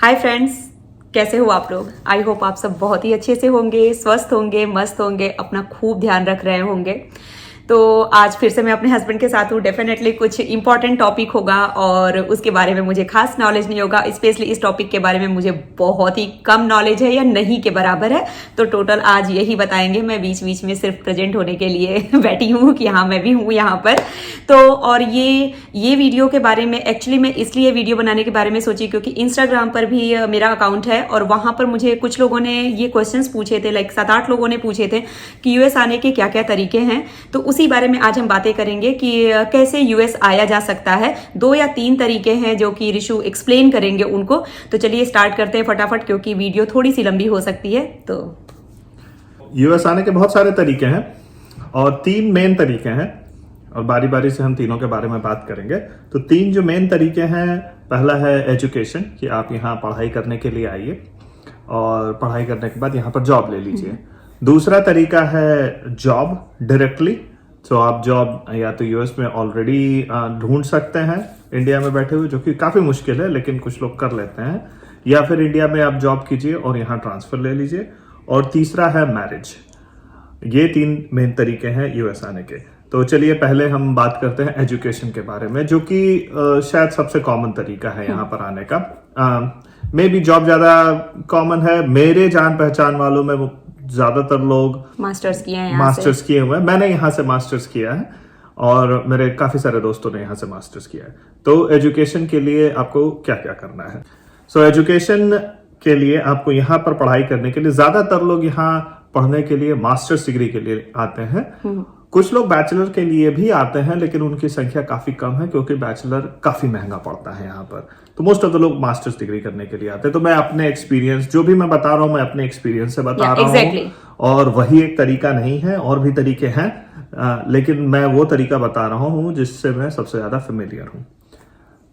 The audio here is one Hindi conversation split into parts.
हाय फ्रेंड्स, कैसे हो आप लोग। आई होप आप सब बहुत ही अच्छे से होंगे, स्वस्थ होंगे, मस्त होंगे, अपना खूब ध्यान रख रहे होंगे। तो आज फिर से मैं अपने हस्बैंड के साथ हूँ। डेफिनेटली कुछ इंपॉर्टेंट टॉपिक होगा और उसके बारे में मुझे खास नॉलेज नहीं होगा। स्पेशली इस टॉपिक के बारे में मुझे बहुत ही कम नॉलेज है या नहीं के बराबर है। तो टोटल आज यही बताएंगे। मैं बीच बीच में सिर्फ प्रेजेंट होने के लिए बैठी हूँ कि हाँ मैं भी हूँ यहाँ पर। तो और ये वीडियो के बारे में एक्चुअली मैं इसलिए वीडियो बनाने के बारे में सोची क्योंकि इंस्टाग्राम पर भी मेरा अकाउंट है और वहां पर मुझे कुछ लोगों ने ये क्वेश्चंस पूछे थे, लाइक 7-8 लोगों ने पूछे थे कि यूएस आने के क्या क्या तरीके हैं। तो उसी बारे में आज हम बातें करेंगे कि कैसे यूएस आया जा सकता है। 2 या 3 तरीके हैं जो कि ऋषु एक्सप्लेन करेंगे उनको। तो चलिए स्टार्ट करते हैं फटाफट, क्योंकि वीडियो थोड़ी सी लंबी हो सकती है। तो यूएस आने के बहुत सारे तरीके हैं और 3 मेन तरीके हैं और बारी बारी से हम तीनों के बारे में बात करेंगे। तो 3 जो मेन तरीके हैं, पहला है एजुकेशन, कि आप यहाँ पढ़ाई करने के लिए आइए और पढ़ाई करने के बाद यहाँ पर जॉब ले लीजिए। दूसरा तरीका है जॉब डायरेक्टली। तो आप जॉब या तो यूएस में ऑलरेडी ढूंढ सकते हैं इंडिया में बैठे हुए, जो कि काफी मुश्किल है लेकिन कुछ लोग कर लेते हैं, या फिर इंडिया में आप जॉब कीजिए और यहाँ ट्रांसफर ले लीजिए। और तीसरा है मैरिज। ये 3 मेन तरीके हैं यूएस आने के। तो चलिए पहले हम बात करते हैं एजुकेशन के बारे में, जो कि शायद सबसे कॉमन तरीका है यहाँ पर आने का। मे बी जॉब ज्यादा कॉमन है। मेरे जान पहचान वालों में ज्यादातर लोग मास्टर्स किए हैं, मास्टर्स किए हुए हैं। मैंने यहाँ से मास्टर्स किया है और मेरे काफी सारे दोस्तों ने यहाँ से मास्टर्स किया है। तो एजुकेशन के लिए आपको क्या क्या करना है। सो एजुकेशन के लिए आपको यहाँ पर पढ़ाई करने के लिए, ज्यादातर लोग यहाँ पढ़ने के लिए मास्टर्स डिग्री के लिए आते हैं। कुछ लोग बैचलर के लिए भी आते हैं लेकिन उनकी संख्या काफी कम है क्योंकि बैचलर काफी महंगा पड़ता है यहाँ पर। तो मोस्ट ऑफ द लोग मास्टर्स डिग्री करने के लिए आते हैं। तो मैं अपने एक्सपीरियंस, जो भी मैं बता रहा हूँ, मैं अपने एक्सपीरियंस से बता रहा हूँ। और वही एक तरीका नहीं है, और भी तरीके हैं, लेकिन मैं वो तरीका बता रहा हूँ जिससे मैं सबसे ज्यादा फेमिलियर हूँ।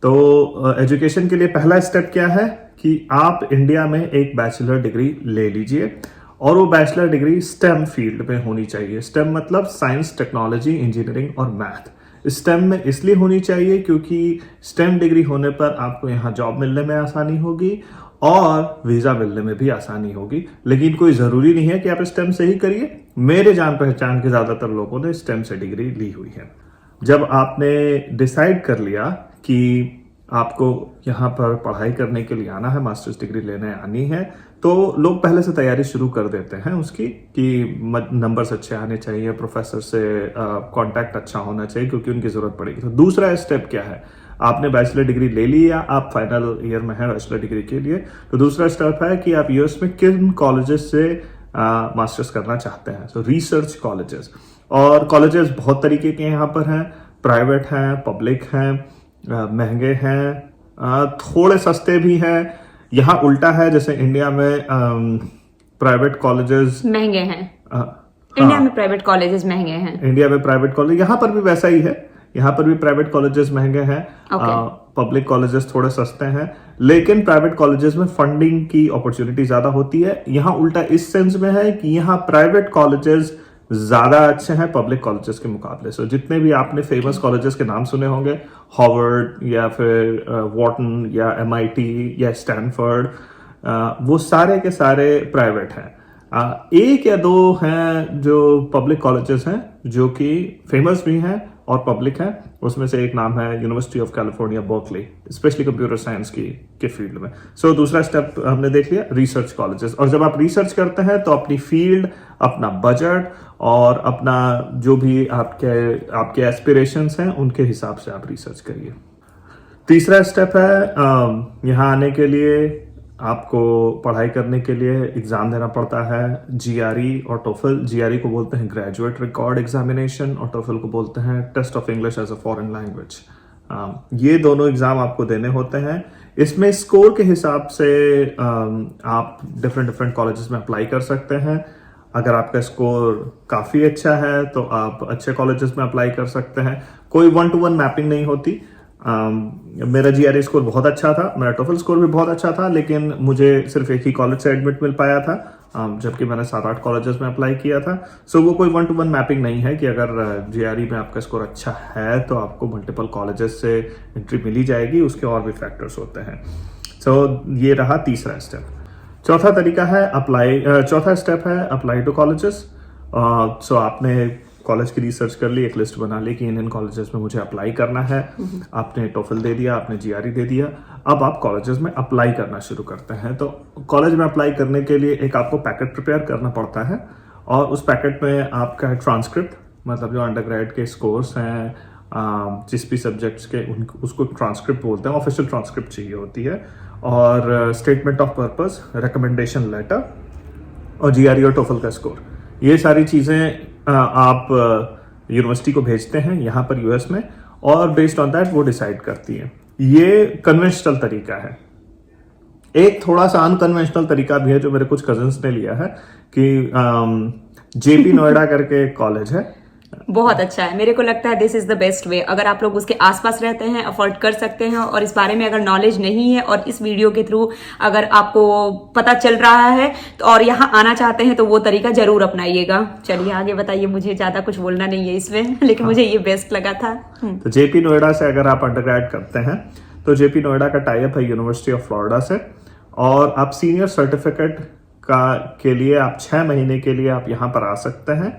तो एजुकेशन के लिए पहला स्टेप क्या है कि आप इंडिया में एक बैचलर डिग्री ले लीजिए और वो बैचलर डिग्री स्टेम फील्ड में होनी चाहिए। स्टेम मतलब साइंस, टेक्नोलॉजी, इंजीनियरिंग और मैथ। स्टेम में इसलिए होनी चाहिए क्योंकि स्टेम डिग्री होने पर आपको यहाँ जॉब मिलने में आसानी होगी और वीजा मिलने में भी आसानी होगी। लेकिन कोई जरूरी नहीं है कि आप स्टेम से ही करिए। मेरे जान पहचान के ज्यादातर लोगों ने स्टेम से डिग्री ली हुई है। जब आपने डिसाइड कर लिया कि आपको यहाँ पर पढ़ाई करने के लिए आना है, मास्टर्स डिग्री लेने आनी है, तो लोग पहले से तैयारी शुरू कर देते हैं उसकी, कि नंबर्स अच्छे आने चाहिए, प्रोफेसर से कांटेक्ट अच्छा होना चाहिए क्योंकि उनकी जरूरत पड़ेगी। तो दूसरा स्टेप क्या है, आपने बैचलर डिग्री ले ली या आप फाइनल ईयर में हैं बैचलर डिग्री के लिए, तो दूसरा स्टेप है कि आप यूएस में किन कॉलेजेस से मास्टर्स करना चाहते हैं। तो रिसर्च कॉलेजेस, और कॉलेजेस बहुत तरीके के यहाँ पर हैं। प्राइवेट हैं, पब्लिक हैं, महंगे हैं, थोड़े सस्ते भी हैं। यहाँ उल्टा है, जैसे इंडिया में प्राइवेट कॉलेजेस महंगे हैं। इंडिया में प्राइवेट कॉलेजेस महंगे हैं। इंडिया में प्राइवेट कॉलेज, यहाँ पर भी वैसा ही है। यहाँ पर भी प्राइवेट कॉलेजेस महंगे हैं, पब्लिक कॉलेजेस थोड़े सस्ते हैं। लेकिन प्राइवेट कॉलेजेस में फंडिंग की अपॉर्चुनिटी ज्यादा होती है। यहाँ उल्टा इस सेंस में है कि यहाँ प्राइवेट कॉलेजेस ज्यादा अच्छे हैं पब्लिक कॉलेजेस के मुकाबले। सो जितने भी आपने फेमस कॉलेजेस के नाम सुने होंगे, हार्वर्ड या फिर वॉर्टन या एमआईटी या स्टैनफोर्ड, वो सारे के सारे प्राइवेट हैं। 1 या 2 हैं जो पब्लिक कॉलेजेस हैं जो कि फेमस भी हैं और पब्लिक हैं। उसमें से एक नाम है university of California Berkeley, specially computer science के फील्ड में। सो दूसरा स्टेप हमने देख लिया, रिसर्च कॉलेजेस। और जब आप रिसर्च करते हैं तो अपनी फील्ड, अपना बजट और अपना जो भी आपके एस्पिरेशंस हैं उनके हिसाब से आप रिसर्च करिए। तीसरा स्टेप है, यहाँ आने के लिए आपको पढ़ाई करने के लिए एग्जाम देना पड़ता है, जीआरई और टोफल। जीआरई को बोलते हैं ग्रेजुएट रिकॉर्ड एग्जामिनेशन और टोफल को बोलते हैं test of English as a foreign language. ये दोनों एग्जाम आपको देने होते हैं। इसमें स्कोर के हिसाब से आप डिफरेंट कॉलेजेस में अप्लाई कर सकते हैं। अगर आपका स्कोर काफी अच्छा है तो आप अच्छे कॉलेजेस में अप्लाई कर सकते हैं। कोई 1-to-1 मैपिंग नहीं होती। मेरा जीआरई स्कोर बहुत अच्छा था, मेरा टोफल स्कोर भी बहुत अच्छा था, लेकिन मुझे सिर्फ एक ही कॉलेज से एडमिट मिल पाया था, जबकि मैंने 7-8 कॉलेजेस में अप्लाई किया था। सो वो कोई 1-to-1 मैपिंग नहीं है कि अगर जीआरई में आपका स्कोर अच्छा है तो आपको मल्टीपल कॉलेजेस से एंट्री मिली जाएगी। उसके और भी फैक्टर्स होते हैं। तो ये रहा तीसरा स्टेप। चौथा तरीका है चौथा स्टेप है अप्लाई टू कॉलेजेस। सो आपने कॉलेज की रिसर्च कर ली, एक लिस्ट बना ली कि इन कॉलेजेस में मुझे अप्लाई करना है। आपने टोफल दे दिया, आपने जीआरई दे दिया, अब आप कॉलेजेस में अप्लाई करना शुरू करते हैं। तो कॉलेज में अप्लाई करने के लिए एक आपको पैकेट प्रिपेयर करना पड़ता है, और उस पैकेट में आपका ट्रांसक्रिप्ट, मतलब जो अंडरग्रेड के स्कोर्स हैं जिस भी सब्जेक्ट्स के, उसको ट्रांसक्रिप्ट बोलते हैं, ऑफिशियल ट्रांसक्रिप्ट चाहिए होती है, और statement of purpose, recommendation letter, और जीआरई और टोफल का स्कोर। ये सारी चीज़ें आप यूनिवर्सिटी को भेजते हैं यहाँ पर यूएस में, और बेस्ड ऑन दैट वो डिसाइड करती है। ये कन्वेंशनल तरीका है। एक थोड़ा सा अनकन्वेंशनल तरीका भी है जो मेरे कुछ कजिन्स ने लिया है कि जेपी नोएडा करके कॉलेज है, बहुत अच्छा है। मेरे को लगता है this is the best way. अगर आप लोग उसके आसपास रहते हैं, अफोर्ड कर सकते हैं, और इस बारे में अगर नॉलेज नहीं है, और इस वीडियो के थ्रू अगर आपको पता चल रहा है तो और यहाँ आना चाहते हैं, तो वो तरीका जरूर अपनाइएगा। चलिए आगे बताइए, मुझे ज्यादा कुछ बोलना नहीं है इसमें, लेकिन मुझे ये बेस्ट लगा था। तो जेपी नोएडा से अगर आप अंडरग्रेड करते हैं तो जेपी नोएडा का टाई अप है यूनिवर्सिटी ऑफ फ्लोरिडा से, और आप सीनियर सर्टिफिकेट के लिए आप 6 महीने के लिए आप यहाँ पर आ सकते हैं,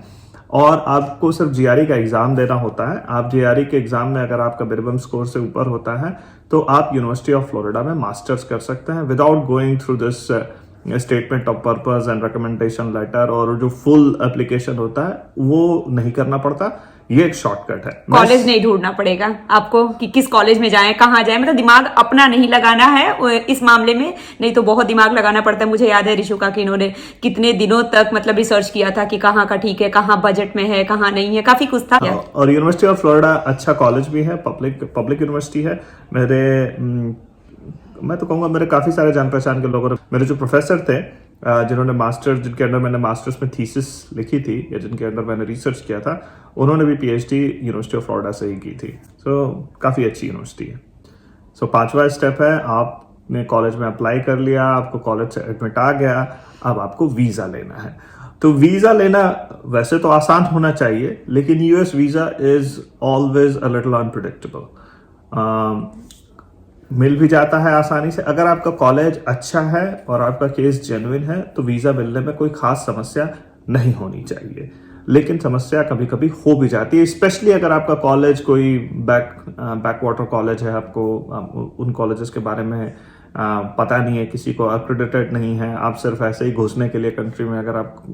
और आपको सिर्फ जीआरई का एग्जाम देना होता है। आप जीआरई के एग्जाम में अगर आपका मिनिमम स्कोर से ऊपर होता है तो आप यूनिवर्सिटी ऑफ फ्लोरिडा में मास्टर्स कर सकते हैं without going through this statement of purpose and recommendation letter, और जो फुल एप्लीकेशन होता है वो नहीं करना पड़ता। ये एक शॉर्टकट है। कॉलेज नहीं ढूंढना पड़ेगा आपको कि किस कॉलेज में जाएं, कहाँ जाएं, मतलब दिमाग अपना नहीं लगाना है इस मामले में। नहीं तो बहुत दिमाग लगाना पड़ता है। मुझे याद है ऋषुका कि इन्होंने कितने दिनों तक मतलब रिसर्च किया था कि कहाँ का ठीक है, कहाँ बजट में है, कहाँ नहीं है, काफी कुछ था। और यूनिवर्सिटी ऑफ फ्लोरिडा अच्छा कॉलेज भी है, पब्लिक यूनिवर्सिटी है। मैं तो कहूँगा मेरे काफी सारे जान पहचान के लोगों ने, मेरे जो प्रोफेसर थे जिन्होंने जिनके अंडर मैंने मास्टर्स में थीसिस लिखी थी, या जिनके अंडर मैंने रिसर्च किया था, उन्होंने भी पीएचडी यूनिवर्सिटी ऑफ फ्लोरिडा से ही की थी। सो काफ़ी अच्छी यूनिवर्सिटी है। सो 5वां स्टेप है, आपने कॉलेज में अप्लाई कर लिया, आपको कॉलेज से एडमिट आ गया, अब आपको वीज़ा लेना है। तो वीज़ा लेना वैसे तो आसान होना चाहिए, लेकिन US visa is always a little unpredictable. मिल भी जाता है आसानी से। अगर आपका कॉलेज अच्छा है और आपका केस जेन्युइन है तो वीज़ा मिलने में कोई खास समस्या नहीं होनी चाहिए, लेकिन समस्या कभी कभी हो भी जाती है, स्पेशली अगर आपका कॉलेज कोई बैक वाटर कॉलेज है, आपको उन कॉलेजेस के बारे में पता नहीं है, किसी को अक्रेडिटेड नहीं है, आप सिर्फ ऐसे ही घुसने के लिए कंट्री में अगर आप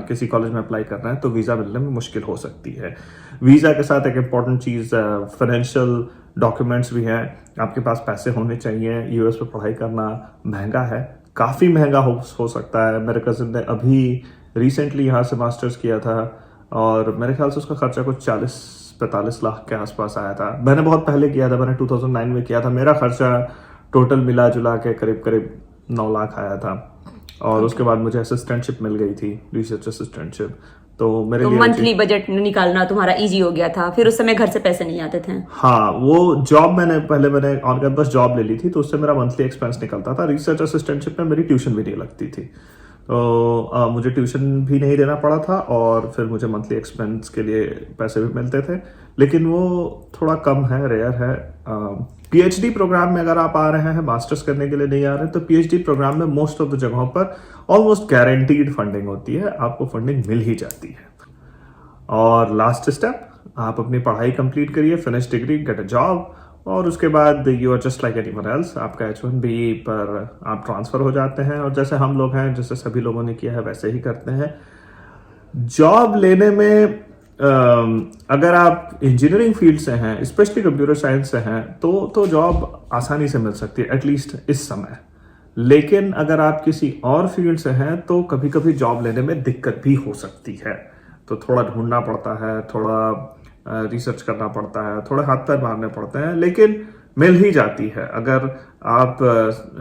किसी कॉलेज में अप्लाई कर रहे हैं तो वीज़ा मिलने में मुश्किल हो सकती है। वीज़ा के साथ एक इम्पॉर्टेंट चीज़ फाइनेंशियल डॉक्यूमेंट्स भी हैं। आपके पास पैसे होने चाहिए। यूएस में पढ़ाई करना महंगा है, काफ़ी महंगा हो सकता है। मेरे कजिन ने अभी रिसेंटली यहाँ से मास्टर्स किया था, और मेरे ख्याल से उसका खर्चा कुछ 40-45 लाख के आसपास आया था। मैंने बहुत पहले किया था, मैंने 2009 में किया था। मेरा खर्चा टोटल मिला जुला के करीब 9 लाख आया था, और उसके बाद मुझे असिस्टेंटशिप मिल गई थी, रिसर्च असिस्टेंटशिप। तो मेरे लिए मंथली बजट निकालना तुम्हारा इजी हो गया था। फिर उस समय घर से पैसे नहीं आते थे। हाँ, वो जॉब मैंने ऑन कैंपस जॉब ले ली थी, तो उससे मेरा मंथली एक्सपेंस निकलता था। रिसर्च असिस्टेंटशिप में मेरी ट्यूशन भी नहीं लगती थी, तो मुझे ट्यूशन भी नहीं देना पड़ा था, और फिर मुझे मंथली एक्सपेंस के लिए पैसे भी मिलते थे, लेकिन वो थोड़ा कम है, रेयर है। पीएचडी प्रोग्राम में अगर आप आ रहे हैं, मास्टर्स करने के लिए नहीं आ रहे हैं, तो पीएचडी प्रोग्राम में मोस्ट ऑफ द जगहों पर ऑलमोस्ट गारंटीड फंडिंग होती है, आपको फंडिंग मिल ही जाती है। और लास्ट स्टेप, आप अपनी पढ़ाई कंप्लीट करिए, finish degree, get a job, और उसके बाद you are just like anyone else. आपका H1B पर आप ट्रांसफर हो जाते हैं, और जैसे हम लोग हैं, जैसे सभी लोगों ने किया है, वैसे ही करते हैं। जॉब लेने में अगर आप इंजीनियरिंग फील्ड से हैं, स्पेशली कंप्यूटर साइंस से हैं, तो जॉब आसानी से मिल सकती है, एटलीस्ट इस समय। लेकिन अगर आप किसी और फील्ड से हैं तो कभी कभी जॉब लेने में दिक्कत भी हो सकती है। तो थोड़ा ढूंढना पड़ता है, थोड़ा रिसर्च करना पड़ता है, थोड़े हाथ पैर मारने पड़ते हैं, लेकिन मिल ही जाती है। अगर आप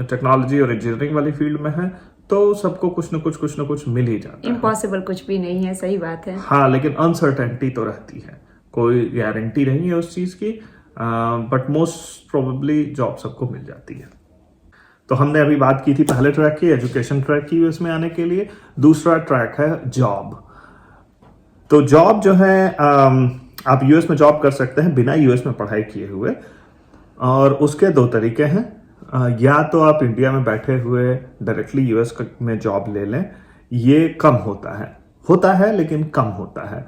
टेक्नोलॉजी और इंजीनियरिंग वाली फील्ड में हैं तो सबको कुछ न कुछ मिल ही जाता है। इम्पॉसिबल कुछ भी नहीं है, सही बात है। हाँ, लेकिन अनसर्टेनिटी तो रहती है, कोई गारंटी नहीं है उस चीज की, बट मोस्ट प्रोबेबली जॉब सबको मिल जाती है। तो हमने अभी बात की थी पहले ट्रैक की, एजुकेशन ट्रैक की, यूएस में आने के लिए। दूसरा ट्रैक है जॉब। तो जॉब जो है, आप यूएस में जॉब कर सकते हैं बिना यूएस में पढ़ाई किए हुए, और उसके 2 तरीके हैं। या तो आप इंडिया में बैठे हुए डायरेक्टली यूएस में जॉब ले लें, ये कम होता है लेकिन कम होता है।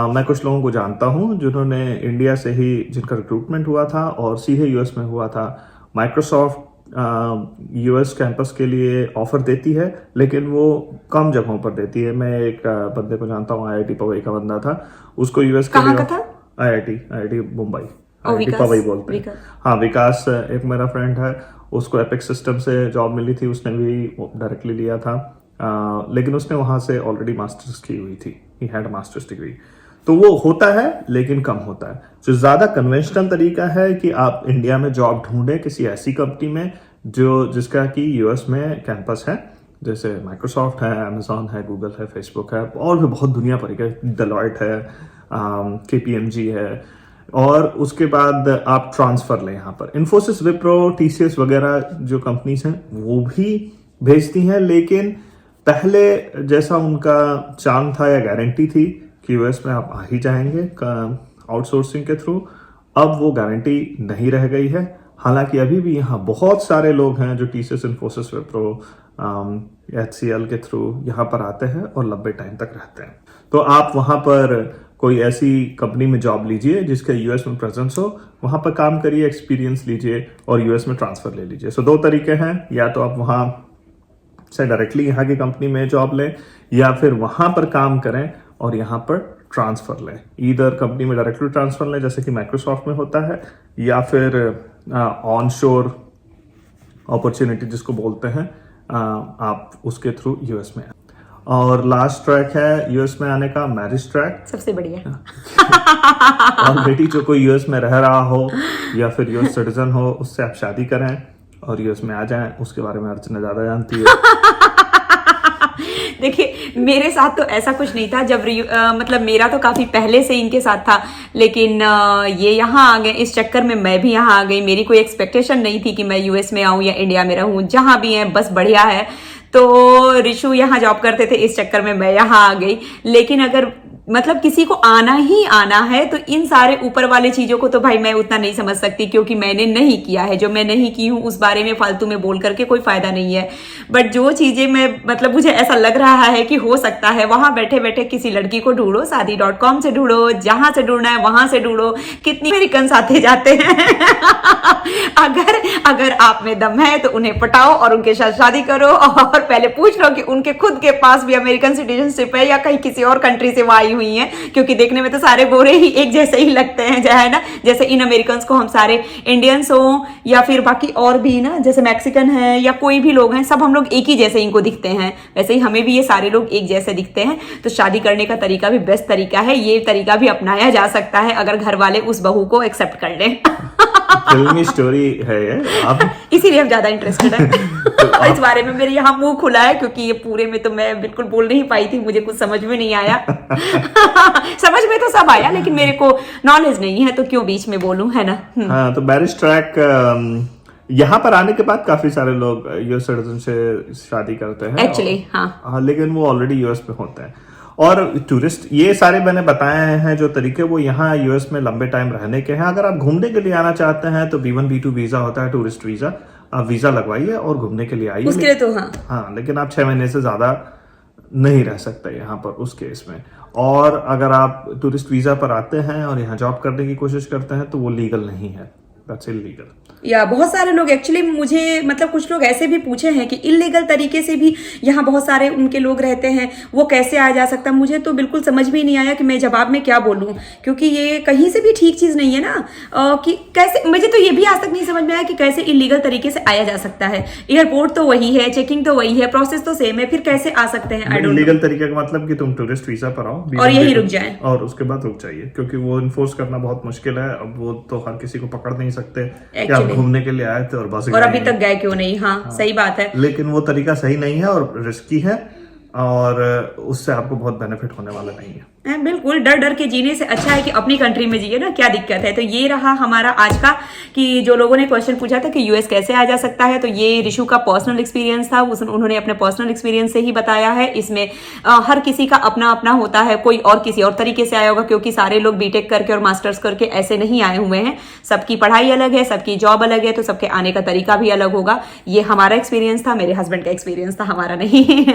मैं कुछ लोगों को जानता हूं जिन्होंने इंडिया से ही, जिनका रिक्रूटमेंट हुआ था और सीधे यूएस में हुआ था। माइक्रोसॉफ्ट यूएस कैंपस के लिए ऑफर देती है लेकिन वो कम जगहों पर देती है। मैं एक बंदे को जानता हूँ, आईआईटी पवई का बंदा था, उसको यूएस के लिए। कहाँ का था? आईआईटी मुंबई, विकास पवई बोलते हैं। हाँ, विकास एक मेरा फ्रेंड है, उसको एपिक सिस्टम से जॉब मिली थी, उसने भी डायरेक्टली लिया था। लेकिन उसने वहां से ऑलरेडी मास्टर्स की हुई थी, ही हैड मास्टर्स डिग्री। तो वो होता है लेकिन कम होता है। जो ज्यादा कन्वेंशनल तरीका है कि आप इंडिया में जॉब ढूंढें किसी ऐसी कंपनी में जिसका कि यूएस में कैंपस है, जैसे माइक्रोसॉफ्ट है, अमेजॉन है, गूगल है, फेसबुक है, और भी बहुत दुनिया भर के, डेलॉयट है, केपीएमजी है। और उसके बाद आप ट्रांसफर लें यहाँ पर। इन्फोसिस, विप्रो, टीसीएस वगैरह जो कंपनीज हैं वो भी भेजती हैं, लेकिन पहले जैसा उनका चार्म था या गारंटी थी कि यूएस में आप आ ही जाएंगे आउटसोर्सिंग के थ्रू, अब वो गारंटी नहीं रह गई है। हालांकि अभी भी यहाँ बहुत सारे लोग हैं जो टीसीएस, इन्फोसिस, विप्रो, एचसीएल के थ्रू यहाँ पर आते हैं और लंबे टाइम तक रहते हैं। तो आप वहां पर कोई ऐसी कंपनी में जॉब लीजिए जिसके यूएस में प्रेजेंस हो, वहां पर काम करिए, एक्सपीरियंस लीजिए और यूएस में ट्रांसफर ले लीजिए। सो 2 तरीके हैं, या तो आप वहां से डायरेक्टली यहाँ की कंपनी में जॉब लें या फिर वहां पर काम करें और यहाँ पर ट्रांसफर लें। ईदर कंपनी में डायरेक्टली ट्रांसफर लें जैसे कि माइक्रोसॉफ्ट में होता है, या फिर ऑन शोर अपॉर्चुनिटी जिसको बोलते हैं, आप उसके थ्रू यूएस में। और लास्ट ट्रैक है यूएस में आने का, मैरिज ट्रैक, सबसे बढ़िया। ऑलरेडी जो कोई यूएस में रह रहा हो या फिर यूएस सिटीजन हो, उससे आप शादी करें और यूएस में आ जाएं। उसके बारे में अर्चना ज्यादा जानती है। देखिए, मेरे साथ तो ऐसा कुछ नहीं था। जब मतलब मेरा तो काफी पहले से इनके साथ था, लेकिन ये यहाँ आ गए, इस चक्कर में मैं भी यहाँ आ गई। मेरी कोई एक्सपेक्टेशन नहीं थी कि मैं यूएस में आऊं या इंडिया में रहूं, जहां भी है बस बढ़िया है। तो ऋषु यहाँ जॉब करते थे, इस चक्कर में मैं यहाँ आ गई। लेकिन अगर मतलब किसी को आना ही आना है तो इन सारे ऊपर वाले चीजों को तो भाई मैं उतना नहीं समझ सकती, क्योंकि मैंने नहीं किया है। जो मैं नहीं की हूं उस बारे में फालतू में बोल करके कोई फायदा नहीं है। बट जो चीजें मैं मतलब मुझे ऐसा लग रहा है कि हो सकता है, वहां बैठे बैठे किसी लड़की को ढूंढो, शादी.com से ढूंढो, जहां से ढूंढना है वहां से ढूंढो। कितनी अमेरिकन आते जाते हैं। अगर आप में दम है तो उन्हें पटाओ और उनके साथ शादी करो, और पहले पूछ लो कि उनके खुद के पास भी अमेरिकन सिटीजनशिप है या कहीं किसी और कंट्री से वो आई हुई है, क्योंकि देखने में तो सारे गोरे ही एक जैसे ही लगते हैं, है ना। जैसे इन अमेरिकन को हम सारे इंडियंस हो या फिर बाकी और भी ना, जैसे मैक्सिकन है या कोई भी लोग हैं, सब हम लोग एक ही जैसे इनको दिखते हैं, वैसे ही हमें भी ये सारे लोग एक जैसे दिखते हैं। तो शादी करने का तरीका भी बेस्ट तरीका है, ये तरीका भी अपनाया जा सकता है अगर घर वाले उस बहू को एक्सेप्ट कर लें। फिल्मी स्टोरी है ये, आप इसीलिए हम ज्यादा इंटरेस्टेड हैं। इस बारे में मेरे यहाँ मुंह खुला है, क्योंकि ये पूरे में तो मैं बिल्कुल बोल नहीं पाई थी, मुझे कुछ समझ में नहीं आया। समझ में तो सब आया, लेकिन मेरे को नॉलेज नहीं है, तो क्यों बीच में बोलूं, है ना। हाँ, तो मैरिज ट्रैक यहाँ पर आने के बाद काफी सारे लोग यूएस सिटीजन से शादी करते हैं एक्चुअली। हाँ, लेकिन वो ऑलरेडी यूएस में होते हैं। और टूरिस्ट, ये सारे मैंने बताए हैं जो तरीके, वो यहाँ यूएस में लंबे टाइम रहने के हैं। अगर आप घूमने के लिए आना चाहते हैं तो B1 B2 वीजा होता है, टूरिस्ट वीजा। आप वीजा लगवाइए और घूमने के लिए आइए। उसके लिए तो हाँ, लेकिन आप 6 महीने से ज्यादा नहीं रह सकते यहाँ पर उस केस में। और अगर आप टूरिस्ट वीजा पर आते हैं और यहाँ जॉब करने की कोशिश करते हैं तो वो लीगल नहीं है, दैट्स इलीगल। या बहुत सारे लोग एक्चुअली मुझे मतलब कुछ लोग ऐसे भी पूछे हैं कि इलीगल तरीके से भी यहाँ बहुत सारे उनके लोग रहते हैं, वो कैसे आ जा सकता। मुझे तो बिल्कुल समझ में नहीं आया कि मैं जवाब में क्या बोलूँ, क्योंकि ये कहीं से भी ठीक चीज नहीं है ना। कि कैसे, मुझे तो ये भी आज तक नहीं समझ में आया कि कैसे इलीगल तरीके से आया जा सकता है। एयरपोर्ट तो वही है, चेकिंग तो वही है, प्रोसेस तो सेम है, फिर कैसे आ सकते हैं। इलीगल तरीके का मतलब कि तुम टूरिस्ट वीजा पर आओ और यही रुक जाए और उसके बाद रुक जाइए, क्योंकि वो इन्फोर्स करना बहुत मुश्किल है। अब वो तो हर किसी को पकड़ नहीं सकते कि आप घूमने के लिए आए थे और बस और अभी तक गए क्यों नहीं। हाँ, सही बात है। लेकिन वो तरीका सही नहीं है और रिस्की है, और उससे आपको बहुत बेनिफिट होने वाला नहीं है। बिल्कुल, डर डर के जीने से अच्छा है कि अपनी कंट्री में जिए ना, क्या दिक्कत है। तो ये रहा हमारा आज का, कि जो लोगों ने क्वेश्चन पूछा था कि यूएस कैसे आ जा सकता है, तो ये ऋषु का पर्सनल एक्सपीरियंस था, उन्होंने अपने पर्सनल एक्सपीरियंस से ही बताया है। इसमें हर किसी का अपना अपना होता है, कोई और किसी और तरीके से आया होगा, क्योंकि सारे लोग बीटेक करके और मास्टर्स करके ऐसे नहीं आए हुए हैं। सबकी पढ़ाई अलग है, सबकी जॉब अलग है, तो सबके आने का तरीका भी अलग होगा। ये हमारा एक्सपीरियंस था, मेरे हस्बैंड का एक्सपीरियंस था, हमारा नहीं।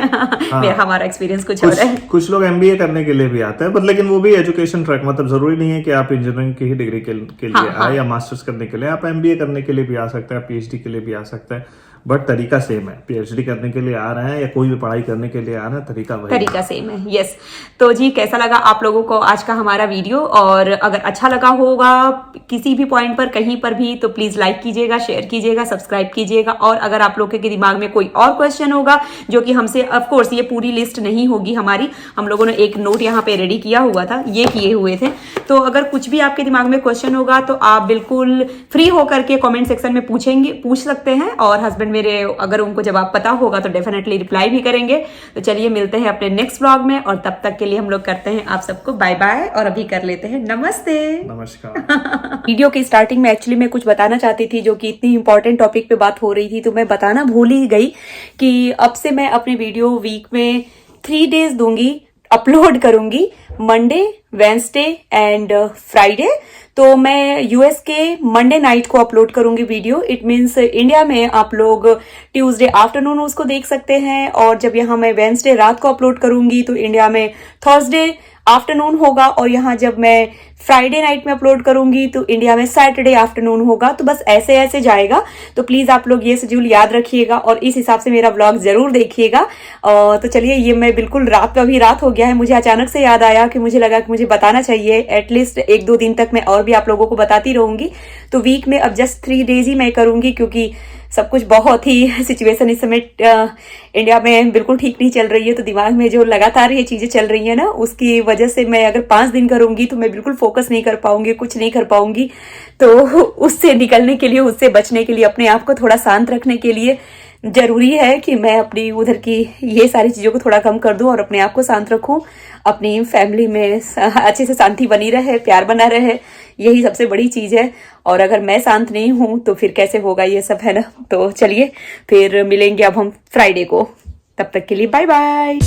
हमारा एक्सपीरियंस कुछ और है। कुछ लोग एमबीए करने के लिए भी आते हैं, लेकिन वो भी एजुकेशन ट्रैक, मतलब जरूरी नहीं है कि आप इंजीनियरिंग की ही डिग्री के लिए आए या मास्टर्स करने के लिए। आप एमबीए करने के लिए भी आ सकते हैं, पीएचडी के लिए भी आ सकते हैं, बट तरीका सेम है। पीएचडी करने के लिए आ रहे हैं या कोई भी पढ़ाई करने के लिए आ रहे हैं, तरीका वही, तरीका सेम है। यस। तो जी, कैसा लगा आप लोगों को आज का हमारा वीडियो? और अगर अच्छा लगा होगा किसी भी पॉइंट पर, कहीं पर भी, तो प्लीज लाइक कीजिएगा, शेयर कीजिएगा, सब्सक्राइब कीजिएगा। और अगर आप लोगों के दिमाग में कोई और क्वेश्चन होगा जो कि हमसे, ऑफ कोर्स ये पूरी लिस्ट नहीं होगी हमारी, हम लोगों ने एक नोट यहाँ पे रेडी किया हुआ था, ये किए हुए थे। तो अगर कुछ भी आपके दिमाग में क्वेश्चन होगा तो आप बिल्कुल फ्री होकर के कमेंट सेक्शन में पूछ सकते हैं। और हस्बैंड मेरे, अगर उनको जवाब पता होगा तो डेफिनेटली रिप्लाई भी करेंगे। तो चलिए मिलते हैं अपने नेक्स्ट व्लॉग में, और तब तक के लिए हम लोग करते हैं आप सबको बाय बाय, और अभी कर लेते हैं नमस्ते। नमस्कार। वीडियो की स्टार्टिंग में एक्चुअली मैं कुछ बताना चाहती थी, जो कि इतनी इंपॉर्टेंट टॉपिक पे बात हो रही थी, तो मैं बताना भूल ही गई कि अब से मैं अपने वीडियो वीक में 3 डेज दूंगी, अपलोड करूंगी, मंडे, वेंसडे एंड फ्राइडे। तो मैं यूएस के मंडे नाइट को अपलोड करूंगी वीडियो। इट मीन्स इंडिया में आप लोग ट्यूसडे आफ्टरनून उसको देख सकते हैं, और जब यहाँ मैं वेंसडे रात को अपलोड करूंगी तो इंडिया में थर्सडे आफ्टरनून होगा, और यहाँ जब मैं फ्राइडे नाइट में अपलोड करूंगी तो इंडिया में सैटरडे आफ्टरनून होगा। तो बस ऐसे ऐसे जाएगा। तो प्लीज आप लोग ये शेड्यूल याद रखिएगा और इस हिसाब से मेरा व्लॉग जरूर देखिएगा। तो चलिए, ये मैं बिल्कुल रात का भी रात हो गया है, मुझे अचानक से याद आया कि मुझे लगा कि मुझे बताना चाहिए। एटलीस्ट 1-2 दिन तक मैं और भी आप लोगों को बताती रहूंगी। तो वीक में अब जस्ट 3 डेज ही मैं करूंगी, क्योंकि सब कुछ बहुत ही सिचुएशन इस समय इंडिया में बिल्कुल ठीक नहीं चल रही है। तो दिमाग में जो लगातार ये चीजें चल रही है ना, उसकी वजह से मैं अगर 5 दिन करूंगी तो मैं बिल्कुल फोकस नहीं कर पाऊंगी, कुछ नहीं कर पाऊंगी। तो उससे निकलने के लिए, उससे बचने के लिए, अपने आप को थोड़ा शांत रखने के लिए जरूरी है कि मैं अपनी उधर की ये सारी चीजों को थोड़ा कम कर दूं और अपने आप को शांत रखूं। अपनी फैमिली में अच्छे से शांति बनी रहे, प्यार बना रहे, यही सबसे बड़ी चीज है। और अगर मैं शांत नहीं हूं तो फिर कैसे होगा ये सब, है ना। तो चलिए फिर मिलेंगे अब हम फ्राइडे को। तब तक के लिए बाय बाय।